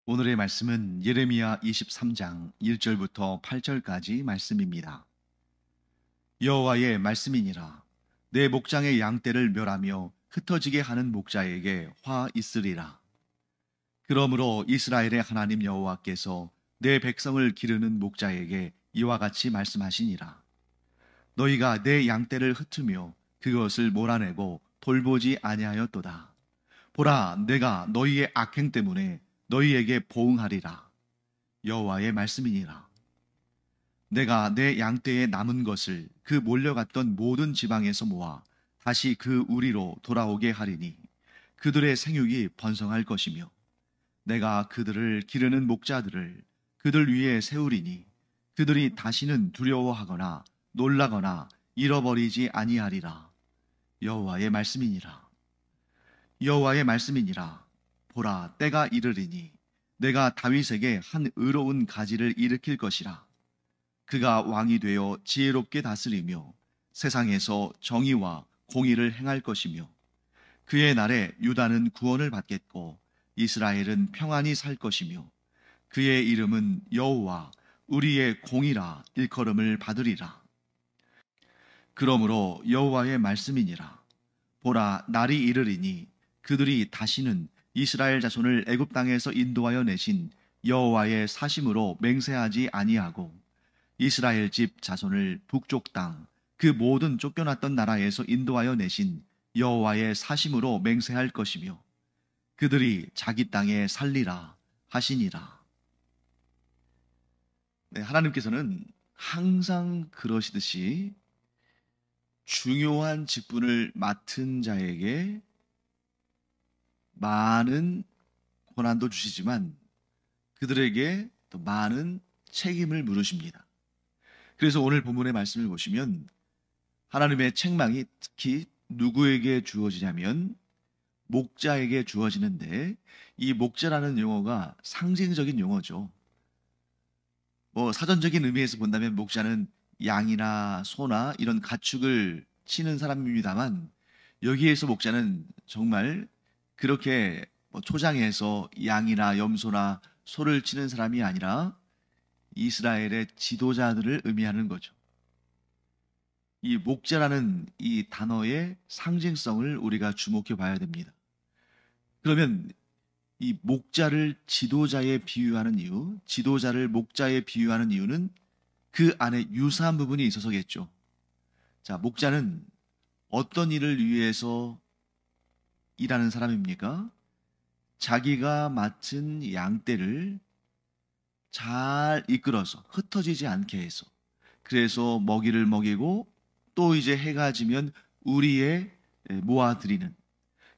오늘의 말씀은 예레미야 23장 1절부터 8절까지 말씀입니다. 여호와의 말씀이니라. 내 목장의 양떼를 멸하며 흩어지게 하는 목자에게 화 있으리라. 그러므로 이스라엘의 하나님 여호와께서 내 백성을 기르는 목자에게 이와 같이 말씀하시니라. 너희가 내 양떼를 흩으며 그것을 몰아내고 돌보지 아니하였도다. 보라, 내가 너희의 악행 때문에 너희에게 보응하리라. 여호와의 말씀이니라. 내가 내 양떼에 남은 것을 그 몰려갔던 모든 지방에서 모아 다시 그 우리로 돌아오게 하리니 그들의 생육이 번성할 것이며 내가 그들을 기르는 목자들을 그들 위에 세우리니 그들이 다시는 두려워하거나 놀라거나 잃어버리지 아니하리라. 여호와의 말씀이니라. 여호와의 말씀이니라. 보라, 때가 이르리니 내가 다윗에게 한 의로운 가지를 일으킬 것이라. 그가 왕이 되어 지혜롭게 다스리며 세상에서 정의와 공의를 행할 것이며 그의 날에 유다는 구원을 받겠고 이스라엘은 평안히 살 것이며 그의 이름은 여호와 우리의 공이라 일컬음을 받으리라. 그러므로 여호와의 말씀이니라. 보라, 날이 이르리니 그들이 다시는 이스라엘 자손을 애굽 땅에서 인도하여 내신 여호와의 사심으로 맹세하지 아니하고 이스라엘 집 자손을 북쪽 땅 그 모든 쫓겨났던 나라에서 인도하여 내신 여호와의 사심으로 맹세할 것이며 그들이 자기 땅에 살리라 하시니라. 네, 하나님께서는 항상 그러시듯이 중요한 직분을 맡은 자에게 많은 고난도 주시지만 그들에게 또 많은 책임을 물으십니다. 그래서 오늘 본문의 말씀을 보시면 하나님의 책망이 특히 누구에게 주어지냐면 목자에게 주어지는데 이 목자라는 용어가 상징적인 용어죠. 사전적인 의미에서 본다면 목자는 양이나 소나 이런 가축을 치는 사람입니다만 여기에서 목자는 정말 그렇게 초장에서 양이나 염소나 소를 치는 사람이 아니라 이스라엘의 지도자들을 의미하는 거죠. 이 목자라는 이 단어의 상징성을 우리가 주목해 봐야 됩니다. 그러면 이 목자를 지도자에 비유하는 이유, 지도자를 목자에 비유하는 이유는 그 안에 유사한 부분이 있어서겠죠. 자, 목자는 어떤 일을 위해서 일하는 사람입니까? 자기가 맡은 양떼를 잘 이끌어서 흩어지지 않게 해서 그래서 먹이를 먹이고 또 이제 해가 지면 우리에 모아드리는,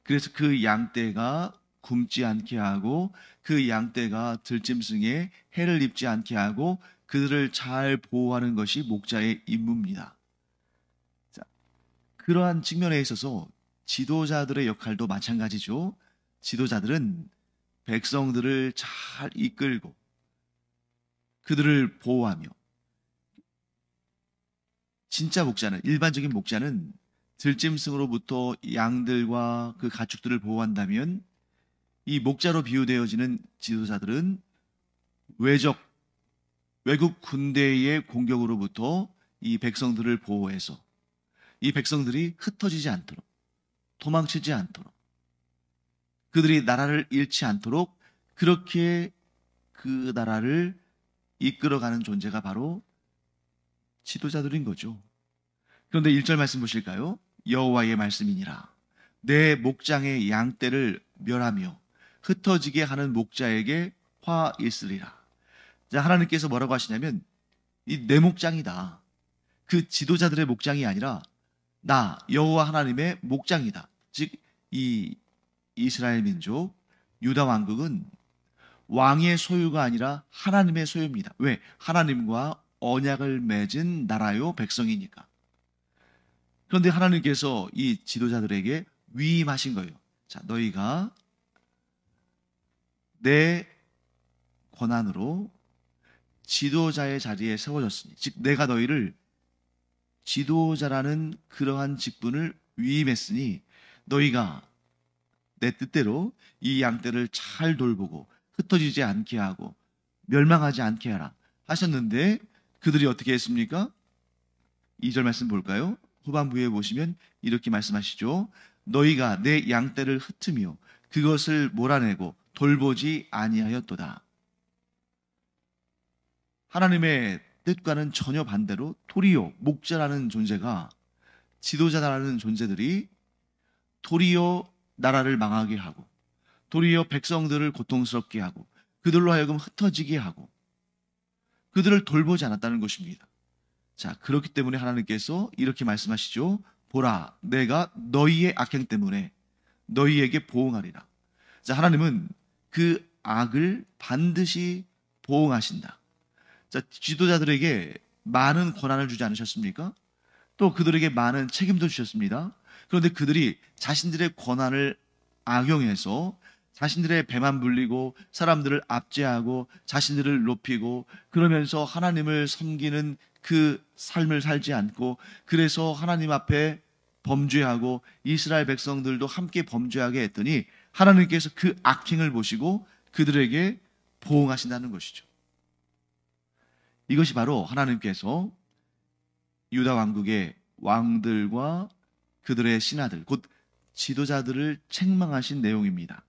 그래서 그 양떼가 굶지 않게 하고 그 양떼가 들짐승에 해를 입지 않게 하고 그들을 잘 보호하는 것이 목자의 임무입니다. 자, 그러한 측면에 있어서 지도자들의 역할도 마찬가지죠. 지도자들은 백성들을 잘 이끌고 그들을 보호하며, 진짜 목자는, 일반적인 목자는 들짐승으로부터 양들과 그 가축들을 보호한다면 이 목자로 비유되어지는 지도자들은 외국 군대의 공격으로부터 이 백성들을 보호해서 이 백성들이 흩어지지 않도록, 도망치지 않도록, 그들이 나라를 잃지 않도록 그렇게 그 나라를 이끌어가는 존재가 바로 지도자들인 거죠. 그런데 1절 말씀 보실까요? 여호와의 말씀이니라. 내 목장의 양떼를 멸하며 흩어지게 하는 목자에게 화 있으리라. 자, 하나님께서 뭐라고 하시냐면 이 내 목장이다. 그 지도자들의 목장이 아니라 나 여호와 하나님의 목장이다. 즉 이 이스라엘 민족 유다 왕국은 왕의 소유가 아니라 하나님의 소유입니다. 왜? 하나님과 언약을 맺은 나라요 백성이니까. 그런데 하나님께서 이 지도자들에게 위임하신 거예요. 자, 너희가 내 권한으로 지도자의 자리에 세워졌으니, 즉 내가 너희를 지도자라는 그러한 직분을 위임했으니 너희가 내 뜻대로 이 양떼를 잘 돌보고 흩어지지 않게 하고 멸망하지 않게 하라 하셨는데 그들이 어떻게 했습니까? 2절 말씀 볼까요? 후반부에 보시면 이렇게 말씀하시죠. 너희가 내 양떼를 흩으며 그것을 몰아내고 돌보지 아니하였도다. 하나님의 뜻과는 전혀 반대로 도리어 목자라는 존재가, 지도자라는 존재들이 도리어 나라를 망하게 하고 도리어 백성들을 고통스럽게 하고 그들로 하여금 흩어지게 하고 그들을 돌보지 않았다는 것입니다. 자, 그렇기 때문에 하나님께서 이렇게 말씀하시죠. 보라, 내가 너희의 악행 때문에 너희에게 보응하리라. 자, 하나님은 그 악을 반드시 보응하신다. 자, 지도자들에게 많은 권한을 주지 않으셨습니까? 또 그들에게 많은 책임도 주셨습니다. 그런데 그들이 자신들의 권한을 악용해서 자신들의 배만 불리고 사람들을 압제하고 자신들을 높이고 그러면서 하나님을 섬기는 그 삶을 살지 않고, 그래서 하나님 앞에 범죄하고 이스라엘 백성들도 함께 범죄하게 했더니 하나님께서 그 악행을 보시고 그들에게 보응하신다는 것이죠. 이것이 바로 하나님께서 유다 왕국의 왕들과 그들의 신하들, 곧 지도자들을 책망하신 내용입니다.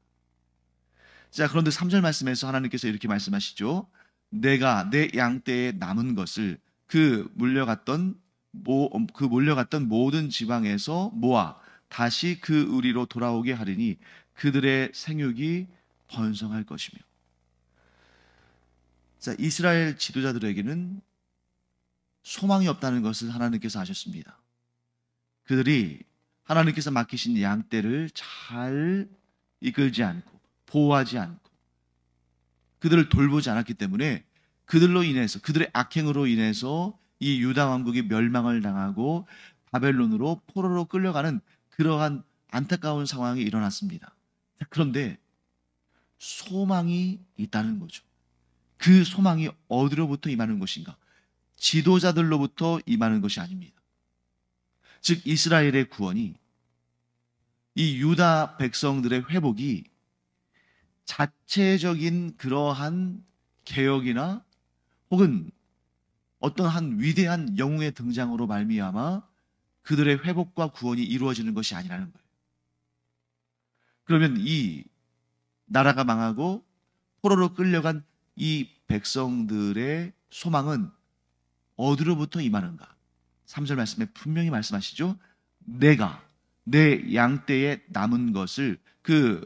자, 그런데 3절 말씀에서 하나님께서 이렇게 말씀하시죠. 내가 내 양떼에 남은 것을 그 몰려갔던 모든 지방에서 모아 다시 그 우리로 돌아오게 하리니 그들의 생육이 번성할 것이며. 자, 이스라엘 지도자들에게는 소망이 없다는 것을 하나님께서 아셨습니다. 그들이 하나님께서 맡기신 양떼를 잘 이끌지 않고 보호하지 않고 그들을 돌보지 않았기 때문에 그들로 인해서, 그들의 악행으로 인해서 이 유다 왕국이 멸망을 당하고 바벨론으로 포로로 끌려가는 그러한 안타까운 상황이 일어났습니다. 그런데 소망이 있다는 거죠. 그 소망이 어디로부터 임하는 것인가? 지도자들로부터 임하는 것이 아닙니다. 즉 이스라엘의 구원이, 이 유다 백성들의 회복이 자체적인 그러한 개혁이나 혹은 어떤 한 위대한 영웅의 등장으로 말미암아 그들의 회복과 구원이 이루어지는 것이 아니라는 거예요. 그러면 이 나라가 망하고 포로로 끌려간 이 백성들의 소망은 어디로부터 임하는가? 3절 말씀에 분명히 말씀하시죠. 내가 내 양떼에 남은 것을 그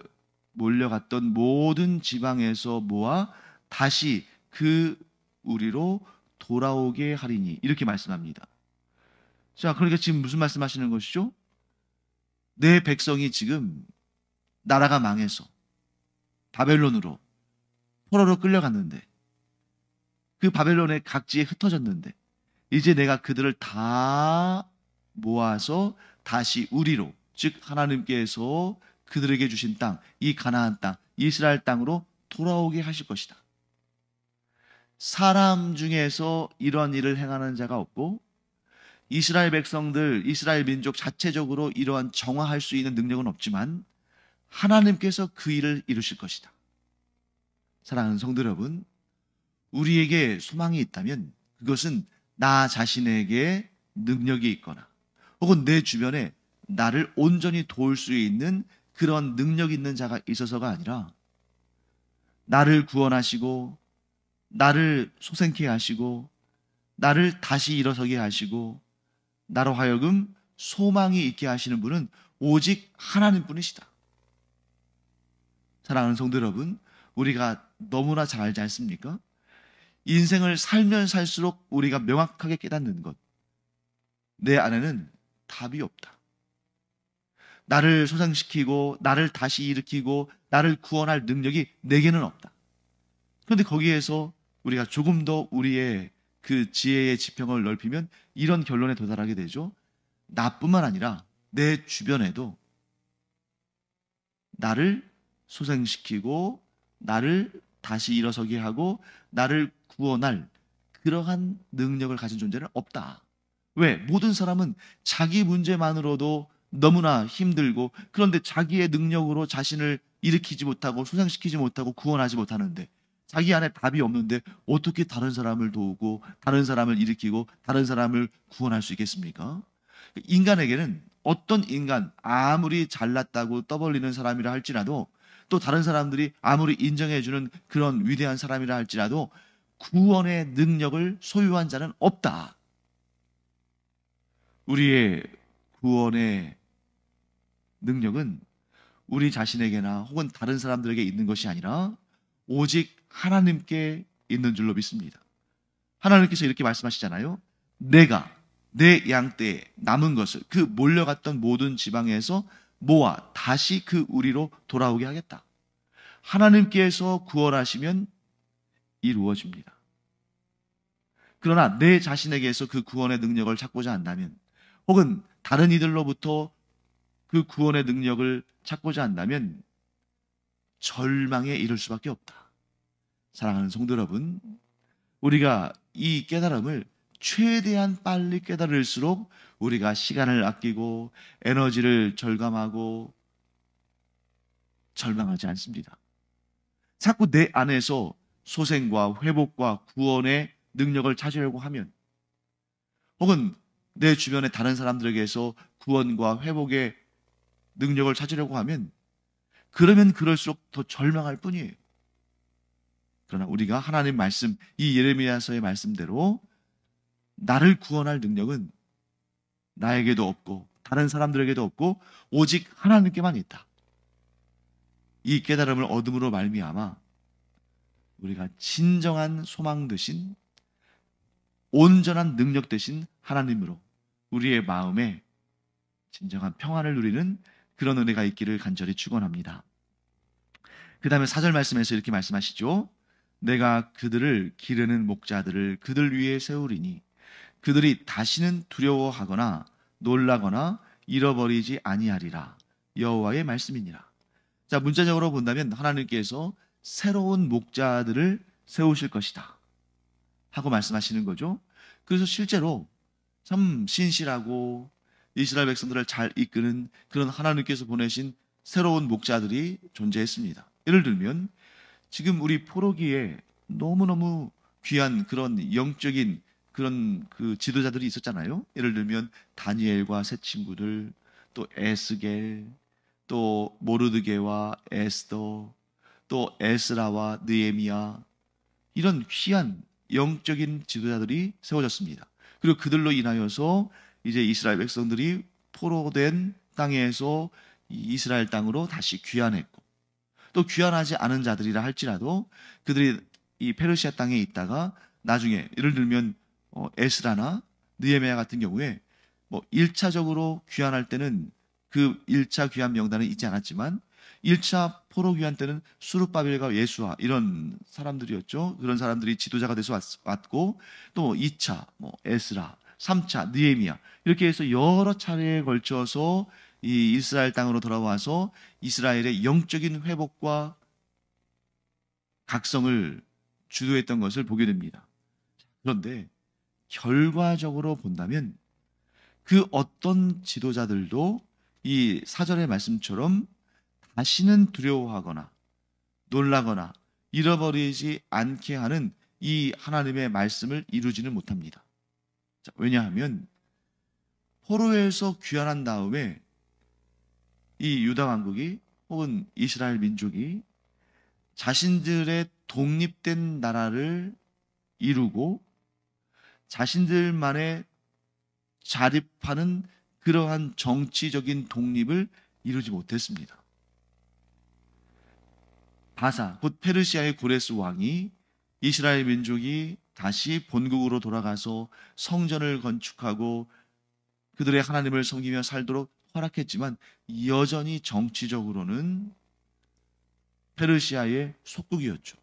몰려갔던 모든 지방에서 모아 다시 그 우리로 돌아오게 하리니, 이렇게 말씀합니다. 자, 그러니까 지금 무슨 말씀하시는 것이죠? 내 백성이 지금 나라가 망해서 바벨론으로 포로로 끌려갔는데, 그 바벨론의 각지에 흩어졌는데 이제 내가 그들을 다 모아서 다시 우리로, 즉 하나님께서 그들에게 주신 땅, 이 가나안 땅, 이스라엘 땅으로 돌아오게 하실 것이다. 사람 중에서 이런 일을 행하는 자가 없고 이스라엘 백성들, 이스라엘 민족 자체적으로 이러한 정화할 수 있는 능력은 없지만 하나님께서 그 일을 이루실 것이다. 사랑하는 성도 여러분, 우리에게 소망이 있다면 그것은 나 자신에게 능력이 있거나 혹은 내 주변에 나를 온전히 도울 수 있는 그런 능력 있는 자가 있어서가 아니라, 나를 구원하시고 나를 소생케 하시고 나를 다시 일어서게 하시고 나로 하여금 소망이 있게 하시는 분은 오직 하나님뿐이시다. 사랑하는 성도 여러분, 우리가 너무나 잘 알지 않습니까? 인생을 살면 살수록 우리가 명확하게 깨닫는 것, 내 안에는 답이 없다. 나를 소생시키고 나를 다시 일으키고 나를 구원할 능력이 내게는 없다. 그런데 거기에서 우리가 조금 더 우리의 그 지혜의 지평을 넓히면 이런 결론에 도달하게 되죠. 나뿐만 아니라 내 주변에도 나를 소생시키고 나를 다시 일어서게 하고 나를 구원할 그러한 능력을 가진 존재는 없다. 왜? 모든 사람은 자기 문제만으로도 너무나 힘들고, 그런데 자기의 능력으로 자신을 일으키지 못하고 소생시키지 못하고 구원하지 못하는데, 자기 안에 답이 없는데 어떻게 다른 사람을 도우고 다른 사람을 일으키고 다른 사람을 구원할 수 있겠습니까? 인간에게는 어떤 인간 아무리 잘났다고 떠벌리는 사람이라 할지라도, 또 다른 사람들이 아무리 인정해주는 그런 위대한 사람이라 할지라도 구원의 능력을 소유한 자는 없다. 우리의 구원의 능력은 우리 자신에게나 혹은 다른 사람들에게 있는 것이 아니라 오직 하나님께 있는 줄로 믿습니다. 하나님께서 이렇게 말씀하시잖아요. 내가 내 양떼에 남은 것을 그 몰려갔던 모든 지방에서 모아 다시 그 우리로 돌아오게 하겠다. 하나님께서 구원하시면 이루어집니다. 그러나 내 자신에게서 그 구원의 능력을 찾고자 한다면, 혹은 다른 이들로부터 그 구원의 능력을 찾고자 한다면 절망에 이를 수밖에 없다. 사랑하는 성도 여러분, 우리가 이 깨달음을 최대한 빨리 깨달을수록 우리가 시간을 아끼고 에너지를 절감하고 절망하지 않습니다. 자꾸 내 안에서 소생과 회복과 구원의 능력을 찾으려고 하면, 혹은 내 주변의 다른 사람들에게서 구원과 회복의 능력을 찾으려고 하면, 그러면 그럴수록 더 절망할 뿐이에요. 그러나 우리가 하나님 말씀, 이 예레미야서의 말씀대로 나를 구원할 능력은 나에게도 없고 다른 사람들에게도 없고 오직 하나님께만 있다. 이 깨달음을 얻음으로 말미암아 우리가 진정한 소망 되신, 온전한 능력 되신 하나님으로 우리의 마음에 진정한 평안을 누리는 그런 은혜가 있기를 간절히 축원합니다. 그 다음에 4절 말씀에서 이렇게 말씀하시죠. 내가 그들을 기르는 목자들을 그들 위에 세우리니 그들이 다시는 두려워하거나 놀라거나 잃어버리지 아니하리라. 여호와의 말씀이니라. 자, 문자적으로 본다면 하나님께서 새로운 목자들을 세우실 것이다 하고 말씀하시는 거죠. 그래서 실제로 참 신실하고 이스라엘 백성들을 잘 이끄는 그런 하나님께서 보내신 새로운 목자들이 존재했습니다. 예를 들면 지금 우리 포로기에 너무너무 귀한 그런 영적인 그런 그 지도자들이 있었잖아요. 예를 들면 다니엘과 세 친구들, 또 에스겔, 또 모르드게와 에스더, 또 에스라와 느헤미야, 이런 귀한 영적인 지도자들이 세워졌습니다. 그리고 그들로 인하여서 이제 이스라엘 백성들이 포로된 땅에서 이스라엘 땅으로 다시 귀환했고, 또 귀환하지 않은 자들이라 할지라도 그들이 이 페르시아 땅에 있다가 나중에 예를 들면 에스라나 느헤미야 같은 경우에 뭐 1차적으로 귀환할 때는 그 1차 귀환 명단은 있지 않았지만 1차 포로 귀환 때는 수룹바벨과 예수아 이런 사람들이었죠. 그런 사람들이 지도자가 돼서 왔고, 또 2차 에스라, 3차 느헤미야, 이렇게 해서 여러 차례에 걸쳐서 이 이스라엘 땅으로 돌아와서 이스라엘의 영적인 회복과 각성을 주도했던 것을 보게 됩니다. 그런데 결과적으로 본다면 그 어떤 지도자들도 이 4절의 말씀처럼 다시는 두려워하거나 놀라거나 잃어버리지 않게 하는 이 하나님의 말씀을 이루지는 못합니다. 자, 왜냐하면 포로에서 귀환한 다음에 이 유다 왕국이 혹은 이스라엘 민족이 자신들의 독립된 나라를 이루고 자신들만의 자립하는 그러한 정치적인 독립을 이루지 못했습니다. 바사, 곧 페르시아의 고레스 왕이 이스라엘 민족이 다시 본국으로 돌아가서 성전을 건축하고 그들의 하나님을 섬기며 살도록 허락했지만 여전히 정치적으로는 페르시아의 속국이었죠.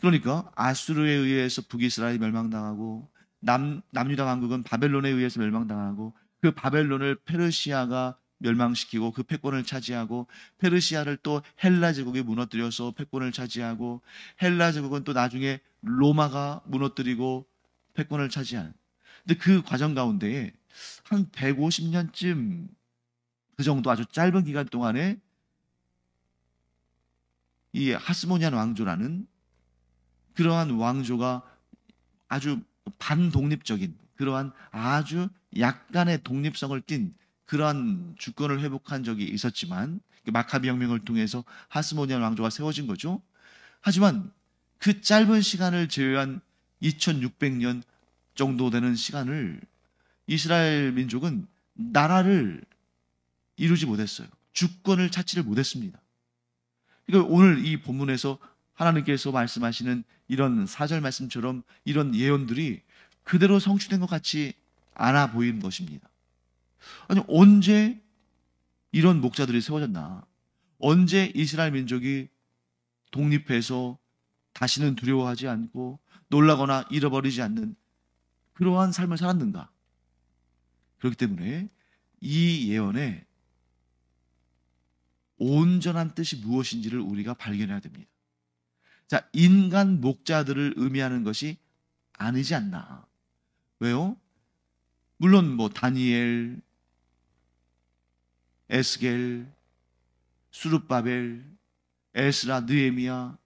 그러니까 아수르에 의해서 북이스라엘이 멸망당하고 남유다 왕국은 바벨론에 의해서 멸망당하고, 그 바벨론을 페르시아가 멸망시키고 그 패권을 차지하고, 페르시아를 또 헬라 제국이 무너뜨려서 패권을 차지하고, 헬라 제국은 또 나중에 로마가 무너뜨리고 패권을 차지하는. 근데 그 과정 가운데에 한 150년쯤 그 정도 아주 짧은 기간 동안에 이 하스모니안 왕조라는 그러한 왕조가 아주 반독립적인 그러한 아주 약간의 독립성을 띤 그러한 주권을 회복한 적이 있었지만 마카비 혁명을 통해서 하스모니안 왕조가 세워진 거죠. 하지만 그 짧은 시간을 제외한 2600년 정도 되는 시간을 이스라엘 민족은 나라를 이루지 못했어요. 주권을 찾지를 못했습니다. 그러니까 오늘 이 본문에서 하나님께서 말씀하시는 이런 사절 말씀처럼 이런 예언들이 그대로 성취된 것 같이 않아 보이는 것입니다. 아니, 언제 이런 목자들이 세워졌나? 언제 이스라엘 민족이 독립해서 다시는 두려워하지 않고 놀라거나 잃어버리지 않는 그러한 삶을 살았는가? 그렇기 때문에 이 예언의 온전한 뜻이 무엇인지를 우리가 발견해야 됩니다. 자, 인간 목자들을 의미하는 것이 아니지 않나. 왜요? 물론 다니엘, 에스겔, 수룹바벨, 에스라, 느헤미야,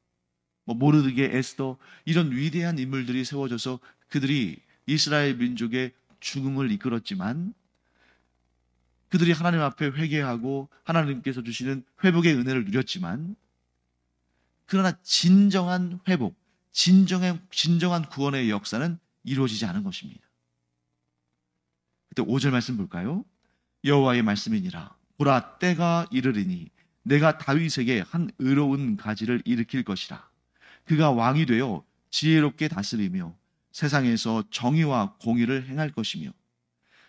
모르드게, 에스더 이런 위대한 인물들이 세워져서 그들이 이스라엘 민족의 죽음을 이끌었지만 그들이 하나님 앞에 회개하고 하나님께서 주시는 회복의 은혜를 누렸지만 그러나 진정한 회복, 진정한 구원의 역사는 이루어지지 않은 것입니다. 그때 5절 말씀 볼까요? 여호와의 말씀이니라. 보라, 때가 이르리니 내가 다윗에게 한 의로운 가지를 일으킬 것이라. 그가 왕이 되어 지혜롭게 다스리며 세상에서 정의와 공의를 행할 것이며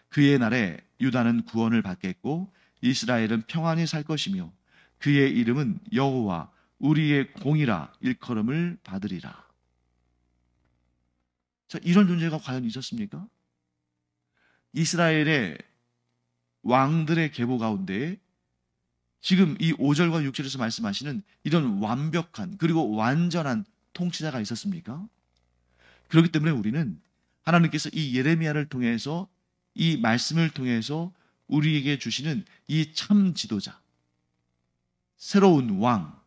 그의 날에 유다는 구원을 받겠고 이스라엘은 평안히 살 것이며 그의 이름은 여호와 우리의 공이라 일컬음을 받으리라. 자, 이런 존재가 과연 있었습니까? 이스라엘의 왕들의 계보 가운데 지금 이 5절과 6절에서 말씀하시는 이런 완벽한 그리고 완전한 통치자가 있었습니까? 그렇기 때문에 우리는 하나님께서 이 예레미야를 통해서 이 말씀을 통해서 우리에게 주시는 이 참 지도자, 새로운 왕,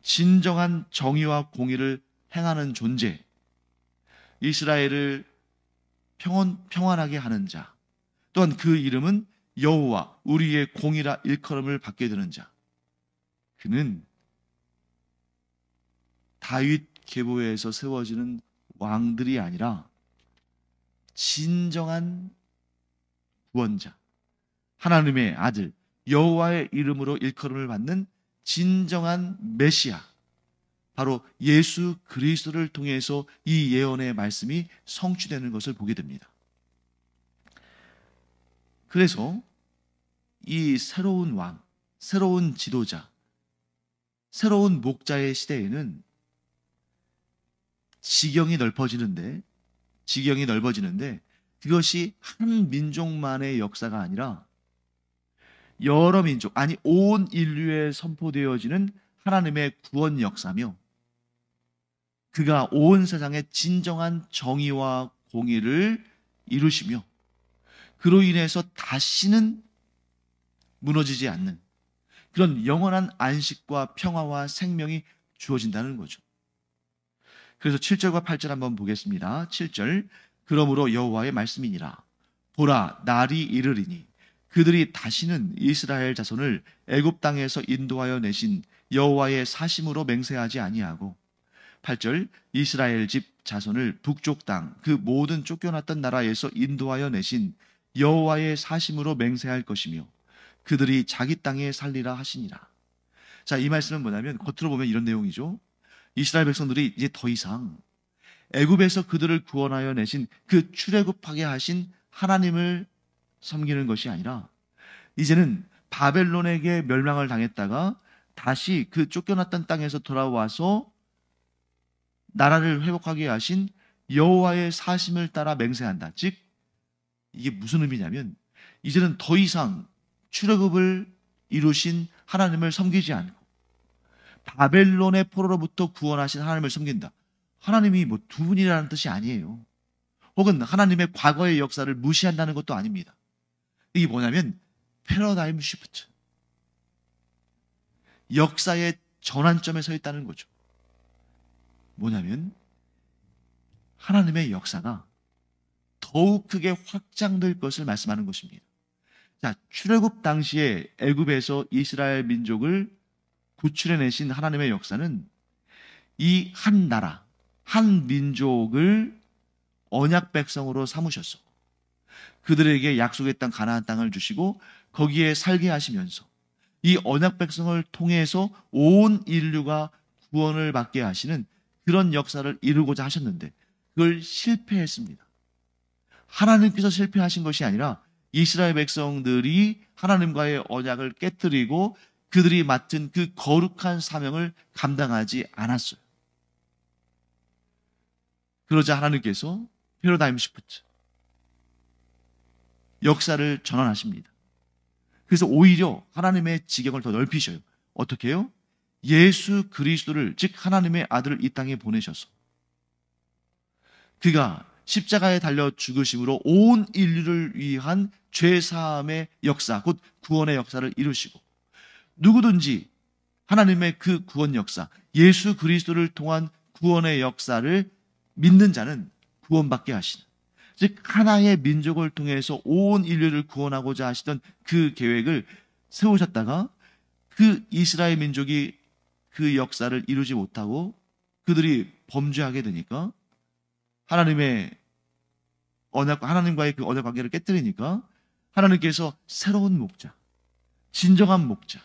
진정한 정의와 공의를 행하는 존재, 이스라엘을 평안하게 하는 자, 또한 그 이름은 여호와 우리의 공의라 일컬음을 받게 되는 자. 그는 다윗 계보에서 세워지는 왕들이 아니라 진정한 구원자, 하나님의 아들 여호와의 이름으로 일컬음을 받는 진정한 메시아, 바로 예수 그리스도를 통해서 이 예언의 말씀이 성취되는 것을 보게 됩니다. 그래서 이 새로운 왕, 새로운 지도자, 새로운 목자의 시대에는 지경이 넓어지는데 그것이 한 민족만의 역사가 아니라 여러 민족, 아니 온 인류에 선포되어지는 하나님의 구원 역사며 그가 온 세상에 진정한 정의와 공의를 이루시며 그로 인해서 다시는 무너지지 않는 그런 영원한 안식과 평화와 생명이 주어진다는 거죠. 그래서 7절과 8절 한번 보겠습니다. 7절, 그러므로 여호와의 말씀이니라. 보라, 날이 이르리니 그들이 다시는 이스라엘 자손을 애굽 땅에서 인도하여 내신 여호와의 사심으로 맹세하지 아니하고 8절, 이스라엘 집 자손을 북쪽 땅 그 모든 쫓겨났던 나라에서 인도하여 내신 여호와의 사심으로 맹세할 것이며 그들이 자기 땅에 살리라 하시니라. 자, 이 말씀은 뭐냐면 겉으로 보면 이런 내용이죠. 이스라엘 백성들이 이제 더 이상 애굽에서 그들을 구원하여 내신 그 출애굽하게 하신 하나님을 섬기는 것이 아니라 이제는 바벨론에게 멸망을 당했다가 다시 그 쫓겨났던 땅에서 돌아와서 나라를 회복하게 하신 여호와의 사심을 따라 맹세한다. 즉 이게 무슨 의미냐면 이제는 더 이상 출애굽을 이루신 하나님을 섬기지 않고 바벨론의 포로로부터 구원하신 하나님을 섬긴다. 하나님이 두 분이라는 뜻이 아니에요. 혹은 하나님의 과거의 역사를 무시한다는 것도 아닙니다. 이게 뭐냐면 패러다임 시프트, 역사의 전환점에 서 있다는 거죠. 뭐냐면 하나님의 역사가 더욱 크게 확장될 것을 말씀하는 것입니다. 자, 출애굽 당시에 애굽에서 이스라엘 민족을 구출해내신 하나님의 역사는 이 한 나라, 한 민족을 언약 백성으로 삼으셨어. 그들에게 약속의 땅 가나안 땅을 주시고 거기에 살게 하시면서 이 언약 백성을 통해서 온 인류가 구원을 받게 하시는 그런 역사를 이루고자 하셨는데 그걸 실패했습니다. 하나님께서 실패하신 것이 아니라 이스라엘 백성들이 하나님과의 언약을 깨뜨리고 그들이 맡은 그 거룩한 사명을 감당하지 않았어요. 그러자 하나님께서 패러다임 시프트, 역사를 전환하십니다. 그래서 오히려 하나님의 지경을 더 넓히셔요. 어떻게 해요? 예수 그리스도를, 즉 하나님의 아들을 이 땅에 보내셔서 그가 십자가에 달려 죽으심으로 온 인류를 위한 죄사함의 역사, 곧 구원의 역사를 이루시고 누구든지 하나님의 그 구원 역사, 예수 그리스도를 통한 구원의 역사를 믿는 자는 구원받게 하시는, 즉 하나의 민족을 통해서 온 인류를 구원하고자 하시던 그 계획을 세우셨다가 그 이스라엘 민족이 그 역사를 이루지 못하고 그들이 범죄하게 되니까 하나님과의 그 언약 관계를 깨뜨리니까 하나님께서 새로운 목자, 진정한 목자,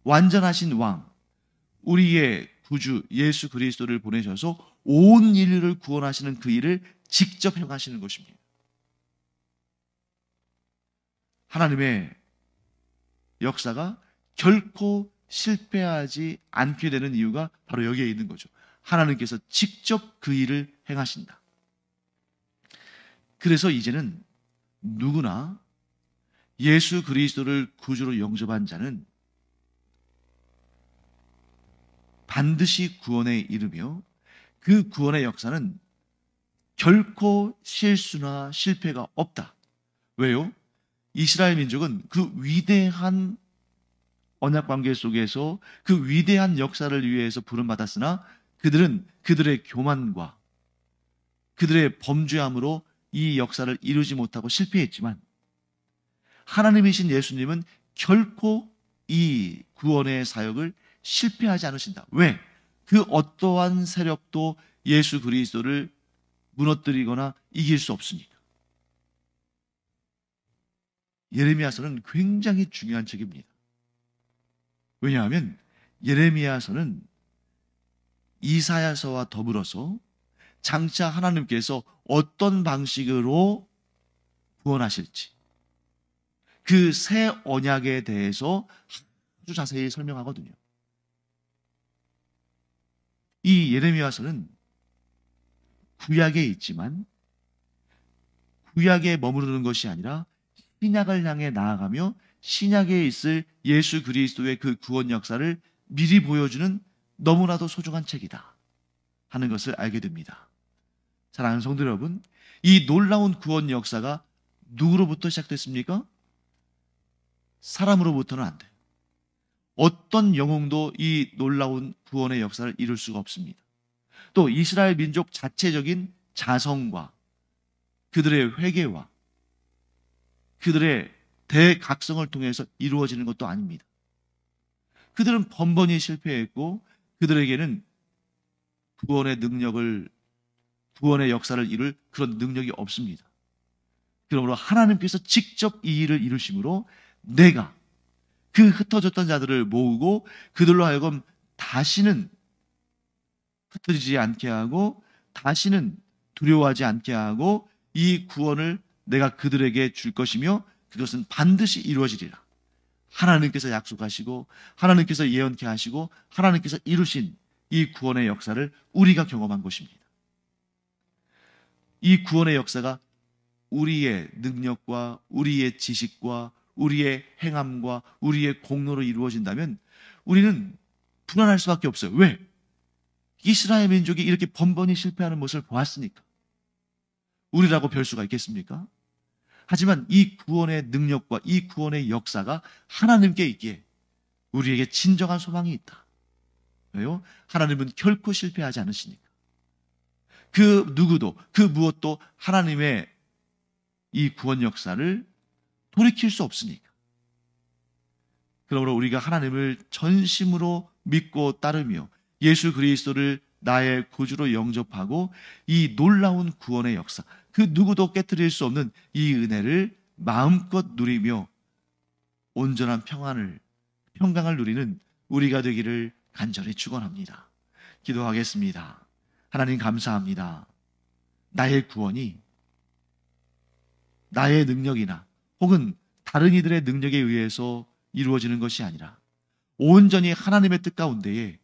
완전하신 왕, 우리의 구주 예수 그리스도를 보내셔서 온 인류를 구원하시는 그 일을 직접 행하시는 것입니다. 하나님의 역사가 결코 실패하지 않게 되는 이유가 바로 여기에 있는 거죠. 하나님께서 직접 그 일을 행하신다. 그래서 이제는 누구나 예수 그리스도를 구주로 영접한 자는 반드시 구원에 이르며 그 구원의 역사는 결코 실수나 실패가 없다. 왜요? 이스라엘 민족은 그 위대한 언약 관계 속에서 그 위대한 역사를 위해서 부름받았으나 그들은 그들의 교만과 그들의 범죄함으로 이 역사를 이루지 못하고 실패했지만 하나님이신 예수님은 결코 이 구원의 사역을 실패하지 않으신다. 왜? 그 어떠한 세력도 예수 그리스도를 무너뜨리거나 이길 수 없으니까. 예레미야서는 굉장히 중요한 책입니다. 왜냐하면 예레미야서는 이사야서와 더불어서 장차 하나님께서 어떤 방식으로 구원하실지 그 새 언약에 대해서 아주 자세히 설명하거든요. 이 예레미야서는 구약에 있지만 구약에 머무르는 것이 아니라 신약을 향해 나아가며 신약에 있을 예수 그리스도의 그 구원 역사를 미리 보여주는 너무나도 소중한 책이다 하는 것을 알게 됩니다. 사랑하는 성도 여러분, 이 놀라운 구원 역사가 누구로부터 시작됐습니까? 사람으로부터는 안 돼요. 어떤 영웅도 이 놀라운 구원의 역사를 이룰 수가 없습니다. 또 이스라엘 민족 자체적인 자성과 그들의 회개와 그들의 대각성을 통해서 이루어지는 것도 아닙니다. 그들은 번번이 실패했고 그들에게는 구원의 역사를 이룰 그런 능력이 없습니다. 그러므로 하나님께서 직접 이 일을 이루심으로 내가 그 흩어졌던 자들을 모으고 그들로 하여금 다시는 흩어지지 않게 하고 다시는 두려워하지 않게 하고 이 구원을 내가 그들에게 줄 것이며 그것은 반드시 이루어지리라. 하나님께서 약속하시고 하나님께서 예언케 하시고 하나님께서 이루신 이 구원의 역사를 우리가 경험한 것입니다. 이 구원의 역사가 우리의 능력과 우리의 지식과 우리의 행함과 우리의 공로로 이루어진다면 우리는 불안할 수밖에 없어요. 왜? 이스라엘 민족이 이렇게 번번이 실패하는 모습을 보았으니까. 우리라고 별 수가 있겠습니까? 하지만 이 구원의 능력과 이 구원의 역사가 하나님께 있기에 우리에게 진정한 소망이 있다. 왜요? 하나님은 결코 실패하지 않으시니까. 그 누구도, 그 무엇도 하나님의 이 구원 역사를 돌이킬 수 없으니까. 그러므로 우리가 하나님을 전심으로 믿고 따르며 예수 그리스도를 나의 구주로 영접하고 이 놀라운 구원의 역사, 그 누구도 깨뜨릴 수 없는 이 은혜를 마음껏 누리며 온전한 평강을 누리는 우리가 되기를 간절히 축원합니다. 기도하겠습니다. 하나님 감사합니다. 나의 구원이 나의 능력이나 혹은 다른 이들의 능력에 의해서 이루어지는 것이 아니라 온전히 하나님의 뜻 가운데에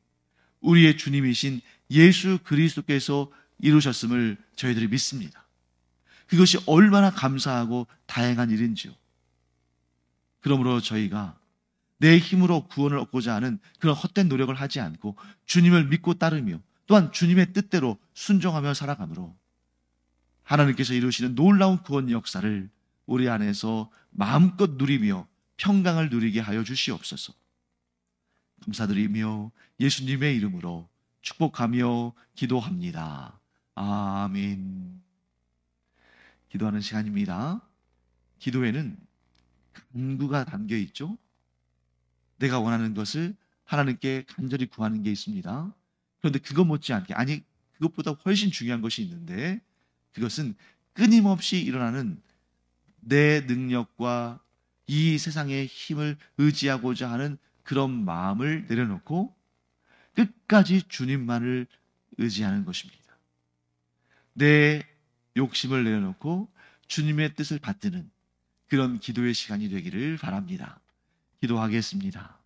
우리의 주님이신 예수 그리스도께서 이루셨음을 저희들이 믿습니다. 그것이 얼마나 감사하고 다행한 일인지요. 그러므로 저희가 내 힘으로 구원을 얻고자 하는 그런 헛된 노력을 하지 않고 주님을 믿고 따르며 또한 주님의 뜻대로 순종하며 살아가므로 하나님께서 이루시는 놀라운 구원 역사를 우리 안에서 마음껏 누리며 평강을 누리게 하여 주시옵소서. 감사드리며 예수님의 이름으로 축복하며 기도합니다. 아멘. 기도하는 시간입니다. 기도에는 간구가 담겨 있죠. 내가 원하는 것을 하나님께 간절히 구하는 게 있습니다. 그런데 그것 못지않게, 아니 그것보다 훨씬 중요한 것이 있는데, 그것은 끊임없이 일어나는 내 능력과 이 세상의 힘을 의지하고자 하는 그런 마음을 내려놓고 끝까지 주님만을 의지하는 것입니다. 내 욕심을 내려놓고 주님의 뜻을 받드는 그런 기도의 시간이 되기를 바랍니다. 기도하겠습니다.